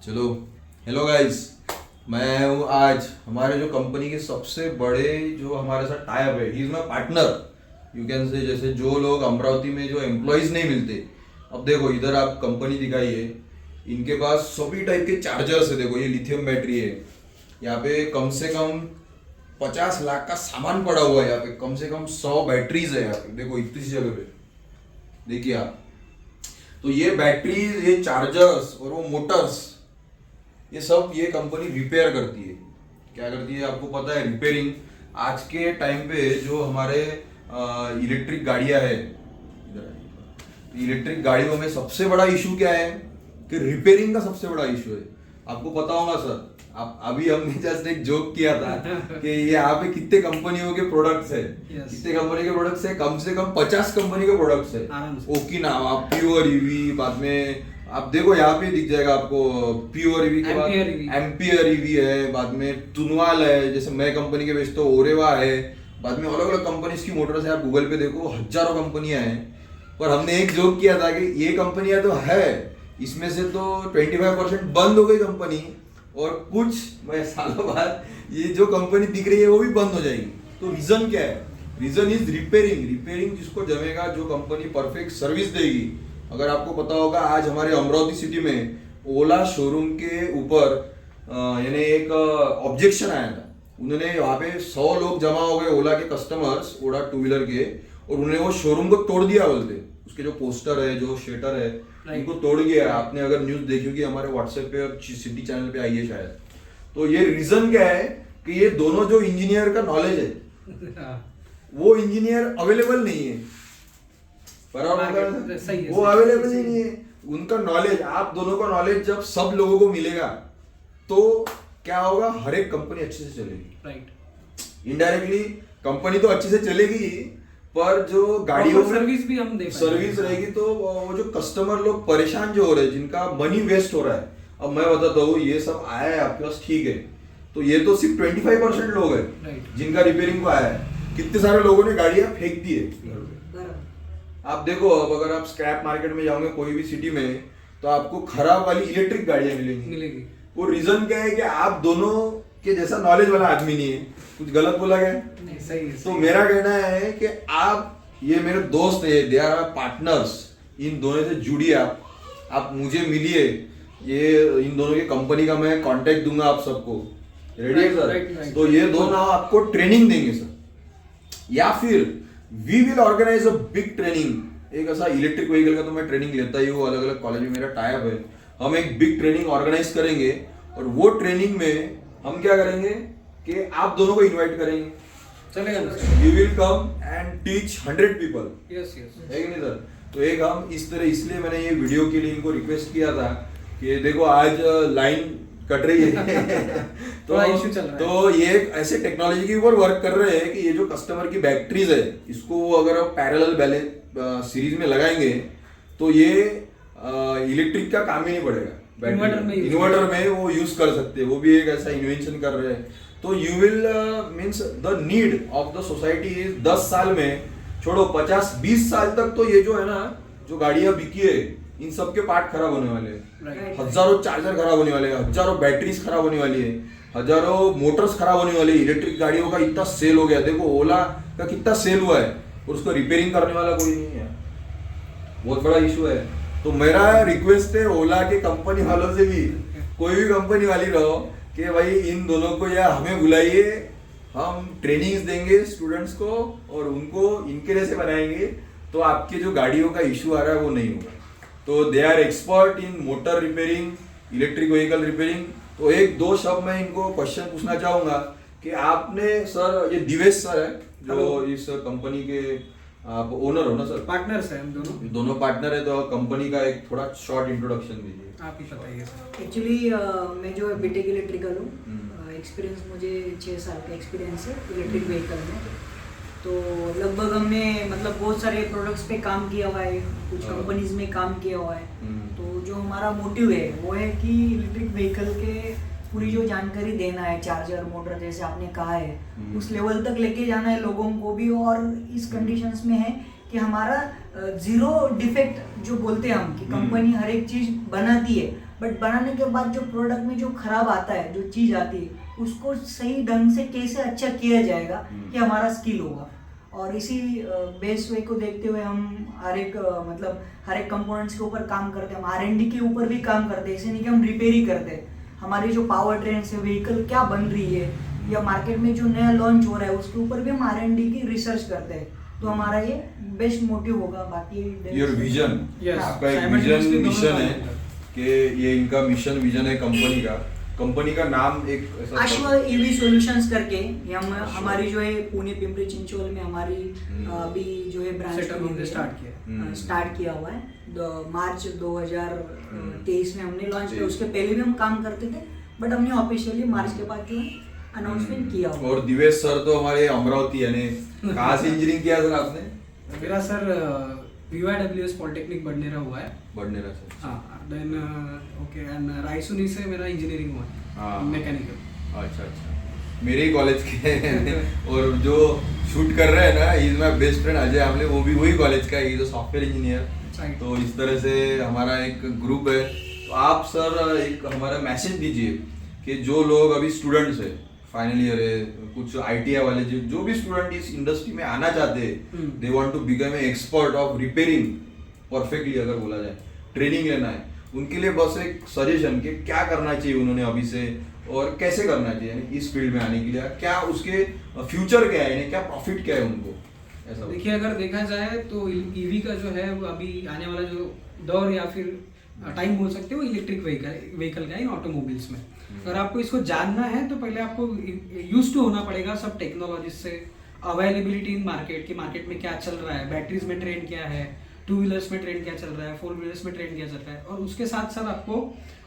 चलो, hello guys. मैं हूँ आज हमारे जो कंपनी के सबसे बड़े जो हमारे साथ टाई अप है, he is my partner you can say. जैसे जो लोग अमरावती में जो एम्प्लॉयज नहीं मिलते, अब देखो इधर आप कंपनी दिखाई है, इनके पास सभी टाइप के चार्जर्स है। देखो ये लिथियम बैटरी है, यहाँ पे कम से कम 50 लाख का सामान पड़ा हुआ है। यहाँ पे कम से कम 100 बैटरीज है। यहाँ पे देखो इतनी सी जगह पे देखिए आप। तो ये बैटरीज, ये चार्जर्स और वो मोटर्स, ये सब ये कंपनी रिपेयर करती है। क्या करती है आपको पता है? रिपेयरिंग। आज के टाइम पे जो हमारे इलेक्ट्रिक गाड़ियां है, इलेक्ट्रिक गाड़ियों में सबसे बड़ा इशू क्या है कि रिपेयरिंग का सबसे बड़ा इशू है। आपको पता होगा सर, आप अभी हमने जस्ट एक जोक किया था कि यहाँ पे कितने कंपनियों के प्रोडक्ट्स है। कितने कंपनी के प्रोडक्ट्स है? कम से कम 50 कंपनी के प्रोडक्ट्स है। ओकिनावा, प्योर ईवी, बाद में आप देखो यहाँ पे दिख जाएगा आपको प्योर ईवी के बाद एम्पियर ईवी है, बाद में तुनवाल है, जैसे मैं कंपनी के बेचता हूँ ओरेवा है, बाद में अलग अलग कंपनीज की मोटर्स है। आप गूगल पे देखो हजारों कंपनियां हैं। पर हमने एक जोक किया था कि ये कंपनियां तो है, इसमें से तो 25% बंद हो गई कंपनी, और कुछ सालों बाद ये जो कंपनी दिख रही है वो भी बंद हो जाएगी। तो रीजन क्या है? Reason is repairing. रिपेयरिंग जिसको जमेगा, जो कंपनी परफेक्ट सर्विस देगी। अगर आपको पता होगा, आज हमारे अमरावती सिटी में ओला शोरूम के ऊपर यानी एक ऑब्जेक्शन आया था। उन्होंने वहाँ पे 100 लोग जमा हो गए, ओला के कस्टमर्स, ओला टू व्हीलर के, और उन्होंने वो शोरूम को तोड़ दिया बोलते। उसके जो पोस्टर है, जो शेटर है, उनको तोड़ गया। आपने अगर न्यूज देखी होगी हमारे व्हाट्सएप पे और सिटी चैनल पे आई है शायद। तो ये रीजन क्या है कि ये दोनों जो इंजीनियर का नॉलेज है वो इंजीनियर अवेलेबल नहीं है। बराबर, वो अवेलेबल ही नहीं है। उनका नॉलेज, आप दोनों का नॉलेज जब सब लोगों को मिलेगा तो क्या होगा? हर एक कंपनी अच्छे से चलेगी। राइट। इनडायरेक्टली कंपनी तो अच्छे से चलेगी, पर जो गाड़ियों में सर्विस भी हम देख सर्विस रहेगी तो वो जो कस्टमर लोग परेशान जो हो रहे हैं, जिनका मनी वेस्ट हो रहा है। अब मैं बताता हूँ, ये सब आया है आपके पास, ठीक है, तो ये तो सिर्फ 25% लोग हैं जिनका रिपेयरिंग को आया है। कितने सारे लोगों ने गाड़ियां फेंक दी है। आप देखो, अब अगर आप स्क्रैप मार्केट में जाओगे कोई भी सिटी में, तो आपको खराब वाली इलेक्ट्रिक गाड़ियां मिलेंगी। वो रीजन क्या है कि आप दोनों के जैसा नॉलेज वाला आदमी नहीं है। कुछ गलत बोला गया? नहीं, सही। तो मेरा कहना है कि आप, ये मेरे दोस्त है, दे आर पार्टनर्स, इन दोनों से जुड़िए। आप मुझे मिलिए, ये इन दोनों की कंपनी का मैं कांटेक्ट दूंगा आप सबको। रेडी है सर? तो ये दोनों आपको ट्रेनिंग देंगे सर, या फिर we will organise a big training. एक ऐसा इलेक्ट्रिक व्हीकल का तो मैं ट्रेनिंग लेता ही हूँ, अलग अलग कॉलेज में मेरा टाई अप है। हम एक बिग ट्रेनिंग ऑर्गेनाइज करेंगे, और वो ट्रेनिंग में हम क्या करेंगे कि आप दोनों को इनवाइट करेंगे। चलेगा? We will come and teach 100 people. Yes yes, है कि नहीं सर? तो एक हम इस तरह, इसलिए मैंने ये वीडियो के लिए इनको रिक्वेस्ट किया था कि देखो आज लाइन कट रही है तो इशू चल रहा है। तो ये ऐसे टेक्नोलॉजी के ऊपर वर्क कर रहे हैं कि ये जो कस्टमर की बैटरीज है, इसको वो अगर आप पैरेलल बैलेंस सीरीज में लगाएंगे तो ये इलेक्ट्रिक का काम ही नहीं पड़ेगा। इन्वर्टर में वो यूज कर सकते हैं। वो भी एक ऐसा इन्वेंशन कर रहे हैं। तो you will means the need of the society is 10 साल में, छोड़ो 50-20 साल तक, तो ये जो है ना, जो गाड़ियां बिकी है, इन सब के पार्ट खराब होने वाले हैं। हजारों चार्जर खराब होने वाले हैं, हजारों बैटरीज खराब होने वाली है, हजारों मोटर्स खराब होने वाली है। इलेक्ट्रिक गाड़ियों का इतना सेल हो गया, देखो ओला का कितना सेल हुआ है, और उसको रिपेयरिंग करने वाला कोई नहीं है। बहुत बड़ा इशू है। तो मेरा रिक्वेस्ट है ओला के कंपनी वालों से भी, कोई भी कंपनी वाली रहो, कि भाई इन दोनों को या हमें बुलाइए, हम ट्रेनिंग्स देंगे स्टूडेंट्स को, और उनको इनके जैसे बनाएंगे, तो आपके जो गाड़ियों का इशू आ रहा है वो नहीं होगा। तो they are expert in motor repairing, electric vehicle repairing. तो एक दो शब्द मैं इनको क्वेश्चन पूछना चाहूंगा कि आपने सर, ये दिवेश सर है जो इस कंपनी के आप ओनर हो ना सर? पार्टनर्स हैं हम दोनों पार्टनर है। तो कंपनी का एक थोड़ा शॉर्ट इंट्रोडक्शन दीजिए। आप ही बताइए सर। एक्चुअली मैं जो बीटेक इलेक्ट्रिकल हूँ, एक्सपीरियंस मुझे 6 साल का एक्सपीरियंस है इलेक्ट्रिक व्हीकल में। तो लगभग हमने मतलब बहुत सारे प्रोडक्ट्स पे काम किया हुआ है, कुछ कंपनीज में काम किया हुआ है। तो जो हमारा मोटिव है वो है कि इलेक्ट्रिक व्हीकल के पूरी जो जानकारी देना है, चार्जर, मोटर, जैसे आपने कहा है, उस लेवल तक लेके जाना है लोगों को भी। और इस कंडीशंस में है कि हमारा जीरो डिफेक्ट जो बोलते हैं हम, कि कंपनी हर एक चीज बनाती है, बट बनाने के बाद जो प्रोडक्ट में जो खराब आता है, जो चीज़ आती है, उसको सही ढंग से कैसे अच्छा किया जाएगा, ये हमारा स्किल होगा। और इसी बेस वे को देखते हुए हम हर एक हर एक कंपोनेंट्स के ऊपर काम करते हैं। हम R&D के ऊपर भी काम करते हैं, ऐसे नहीं कि हम रिपेयर ही करते हैं। हमारी जो पावर ट्रेन से व्हीकल क्या बन रही है या मार्केट में जो नया लॉन्च हो रहा है, उसके ऊपर भी हम R&D की रिसर्च करते हैं। तो हमारा ये बेस्ट मोटिव होगा। बाकी योर विजन, Yes. आपका एक Simultaneously विजन दोनों मिशन काम है करते हैं। कि ये इनका मिशन विजन है कंपनी का नाम एक ऐसा अश्व ईवी सॉल्यूशंस करके हमारी जो है पुणे पिंपरी चिंचवड में हमारी अभी जो है ब्रांच Setup हमने start किया। स्टार्ट किया हुआ है। मार्च 2023 में हमने लॉन्च किया। उसके पहले भी हम काम करते थे, बट हमने ऑफिशियली मार्च के बाद जो है अनाउंसमेंट किया हुआ है। और दिवेश सर तो हमारे अमरावती यानी कहाँ से इंजीनियरिंग किया सर आपने? मेरा सर VYWS पॉलिटेक्निक बडनेरा हुआ है। बडनेरा से। हाँ, देन ओके, एंड रायसोनी से मेरा इंजीनियरिंग हुआ हाँ। है, मैकेनिकल। अच्छा मेरे ही कॉलेज के हैं। और जो शूट कर रहे हैं ना, is my best friend Ajay आमले, वो भी वही कॉलेज का है, इज सॉफ्टवेयर इंजीनियर। तो इस तरह से हमारा एक ग्रुप है। तो आप सर एक हमारा मैसेज दीजिए कि जो लोग अभी स्टूडेंट्स है, फाइनल ईयर है, कुछ ITI वाले जो भी स्टूडेंट इस इंडस्ट्री में आना चाहते हैं, they want to become a expert of repairing perfectly, अगर बोला जाए ट्रेनिंग लेना है, उनके लिए बस एक सजेशन कि क्या करना चाहिए उन्होंने अभी से और कैसे करना चाहिए, यानी इस फील्ड में आने के लिए क्या उसके फ्यूचर क्या है, यानी क्या प्रॉफिट क्या है उनको, ऐसा। देखिए, अगर देखा जाए तो ईवी का जो है वो अभी आने वाला जो दौर या फिर टाइम बोल सकते हो, इलेक्ट्रिक व्हीकल का इन ऑटोमोबाइल्स में। अगर आपको इसको जानना है तो पहले आपको यूज टू होना पड़ेगा सब टेक्नोलॉजी से, अवेलेबिलिटी इन मार्केट, कि मार्केट में क्या चल रहा है, बैटरीज में ट्रेंड क्या है, 2 व्हीलर्स में ट्रेंड क्या चल रहा है, 4 व्हीलर्स में ट्रेंड क्या चल रहा है, और उसके साथ साथ आपको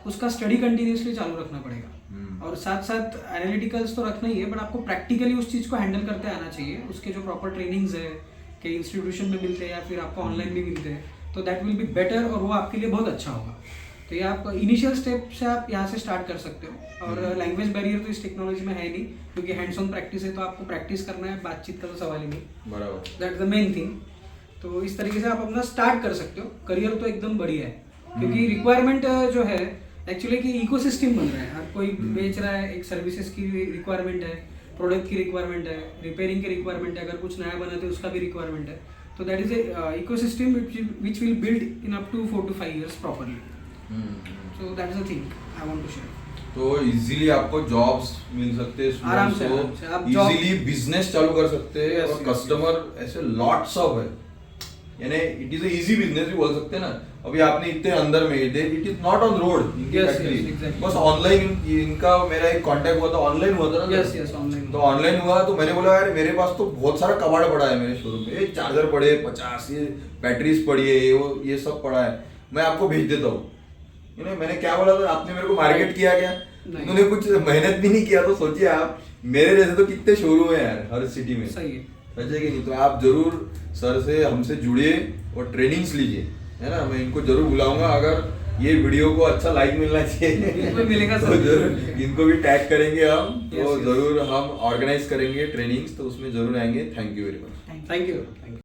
उसका स्टडी कंटिन्यूसली चालू रखना पड़ेगा। और साथ साथ एनालिटिकल्स तो रखना ही है, बट आपको प्रैक्टिकली उस चीज़ को हैंडल करते आना चाहिए। उसके जो प्रॉपर ट्रेनिंग्स है कि इंस्टीट्यूशन में मिलते हैं या फिर आपको ऑनलाइन भी मिलते हैं, तो दैट विल बी बेटर, और वो आपके लिए बहुत अच्छा होगा। तो ये आप इनिशियल स्टेप से आप यहाँ से स्टार्ट कर सकते हो। और लैंग्वेज बैरियर तो इस टेक्नोलॉजी में है नहीं, क्योंकि हैंड्स ऑन प्रैक्टिस है, तो आपको प्रैक्टिस करना है, बातचीत का तो सवाल ही नहीं। बराबर, दैट द मेन थिंग। तो इस तरीके से आप अपना स्टार्ट कर सकते हो। करियर तो एकदम बढ़िया है, क्योंकि रिक्वायरमेंट जो है एक्चुअली कि इकोसिस्टम बन रहा है। हर कोई बेच रहा है, एक सर्विसेज की रिक्वायरमेंट है, प्रोडक्ट की रिक्वायरमेंट है, रिपेयरिंग की रिक्वायरमेंट है, अगर कुछ नया बनाते हैं उसका भी रिक्वायरमेंट है। तो that is a ecosystem which will build in up to 4 to 5 years properly. So that is the thing I want to share. तो इजीली आपको जॉब्स मिल सकते हैं, आराम से आप इजीली बिजनेस चालू कर सकते हैं, Yes, और yes, कस्टमर ऐसे लॉट्स ऑफ है, यानी इट इज इजी बिजनेस भी बोल सकते हैं ना। अभी आपने इतने अंदर में it is not on road इनकी Yes, फैक्ट्री, yes, exactly. बस ऑनलाइन इनका मेरा एक कांटेक्ट हुआ था, ऑनलाइन हुआ था ना। Yes yes, online. तो ऑनलाइन हुआ तो मैंने बोला यार मेरे पास तो बहुत सारा कबाड़ पड़ा है मेरे शोरूम में, ये चार्जर पड़े 50, ये बैटरीज पड़ी है, ये सब पड़ा है, मैं आपको भेज देता हूँ। मैंने क्या बोला था, आपने मेरे को मार्केट किया क्या? उन्होंने कुछ मेहनत भी नहीं किया। तो सोचिए आप, मेरे जैसे तो कितने शोरूम है यार हर सिटी में, सही है, सच है कि नहीं? तो आप जरूर सर से हमसे जुड़िए और ट्रेनिंग्स लीजिए, है ना। मैं इनको जरूर बुलाऊंगा, अगर ये वीडियो को अच्छा लाइक मिलना चाहिए बिल्कुल मिलेगा तो सर। जरूर इनको भी टैग करेंगे हम, तो Yes, yes. जरूर हम ऑर्गेनाइज करेंगे ट्रेनिंग्स, तो उसमें जरूर आएंगे। Thank you very much. Thank you.